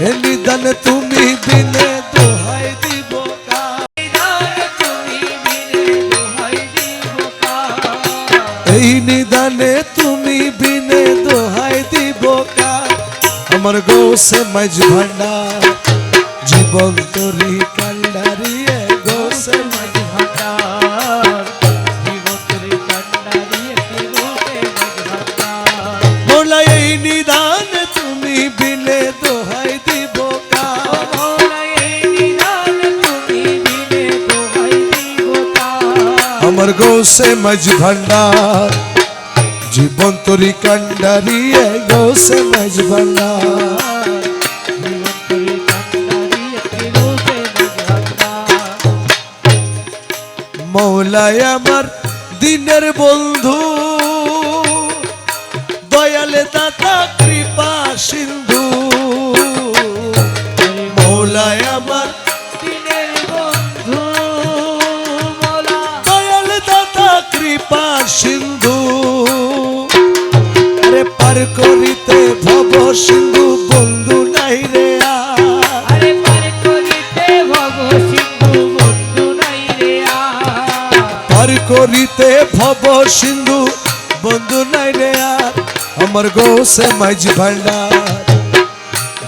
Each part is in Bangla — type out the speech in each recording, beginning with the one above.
এ নিদান তুমি বিনে দোহাই দিব এই নিদানে তুমি বিনে দোহাই দিব কার আমার গৌসে মাঝ ভান্ডার জীবন তরি কান্ডারিয়ে গৌসে মাঝ ভান্ডার জীবন তরি কান্ডারিয়ে গৌসে মাঝ ভান্ডার মোলা এই নিদানে তুমি বিনে দোহাই দিব কার মোলা এই নিদানে তুমি বিনে দোহাই দিব কার আমার গৌসে মাঝ ভান্ডার জীবন তরি কান্ডারিয়ে গৌসে মাঝ ভান্ডার মৌলায় আমার দিনের বন্ধু দয়ালে দাতা কৃপা সিন্ধু মৌলায় আমার দিনের বন্ধু দয়ালে দাতা কৃপা সিন্ধু আরে পার করিতে ভব সিন্ধু বন্ধু নাই রে আরে পার করিতে ভব সিন্ধু বন্ধু নাই রে পার করিতে ভব সিন্ধু বন্ধু নাই রে আমার গৌসে মাঝ ভান্ডার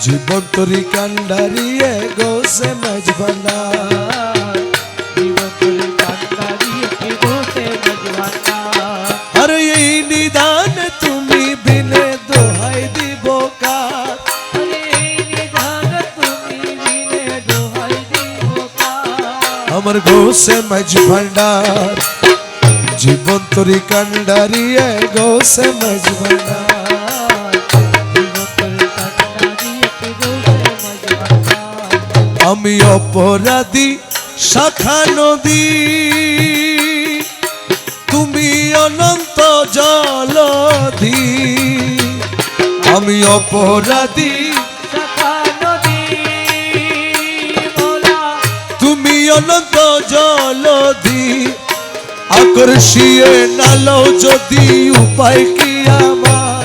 জীবন তরি কান্ডারিয়ে গৌসে মাঝ ভান্ডার জীবন তরি কান্ডারিয়ে গৌসে মাঝ ভান্ডার আরে এই নিদান তুমি বিনে দোহাই দিব কার আরে এই নিদান তুমি বিনে দোহাই দিব কার আমার গৌসে মাঝ ভান্ডার জীবন তরি কান্ডারিয়ে গৌসে মাঝ ভান্ডার জীবন তরি কান্ডারিয়ে গৌসে মাঝ ভান্ডার আমি অপরাধী শাখা নদী তুমি অনন্ত জলধি আমি অপরাধী শাখা নদী তুমি অনন্ত জলধি আকর্ষিয়ে নালো যদি উপায় কি আমার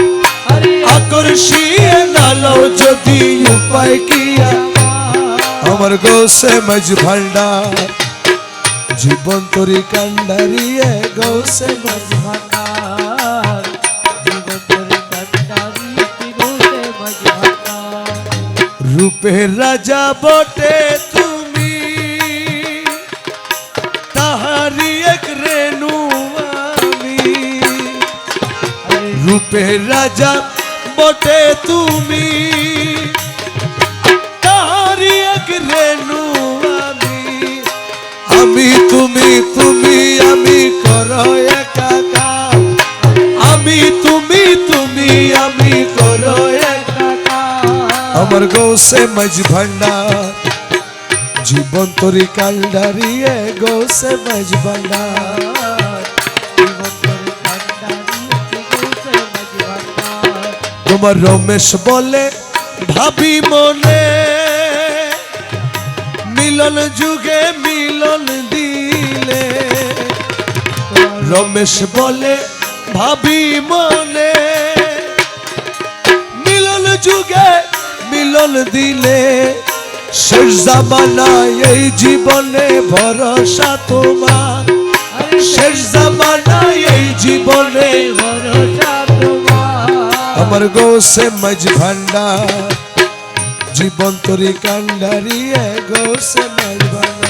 আকর্ষিয়ে নালো যদি উপায় কি আমার গৌসে মাঝ ভান্ডার জীবন তরি কান্ডারিয়ে গৌসে মাঝ ভান্ডার জীবন তরি কান্ডারিয়ে গৌসে মাঝ ভান্ডার রূপের রাজা বটে তুমি তাহারি এক রেণু আমি রূপের রাজা বটে তুমি তাহারি এক রেণু আমি তুমি তুমি আমি করো একাকার আমি তুমি তুমি আমি করো একাকার আমার গৌসে মাঝ ভান্ডার জীবন তরি কান্ডারিয়ে গৌসে মাঝ ভান্ডার জীবন তরি কান্ডারিয়ে গৌসে মাঝ ভান্ডার তোমার রমেশ বলে ভাবি মনে মিলন যুগে মিলন দিলে রমেশ বলে ভাবি মনে মিলন যুগে মিলন দিলে শেষ জামানায় এই জীবনে ভরসা তোমার শেষ জামানায় এই জীবনে ভরসা তোমার আমার গৌসে মাঝ ভান্ডার জীবন তরি কান্ডারিয়ে গৌসে মাঝ ভান্ডার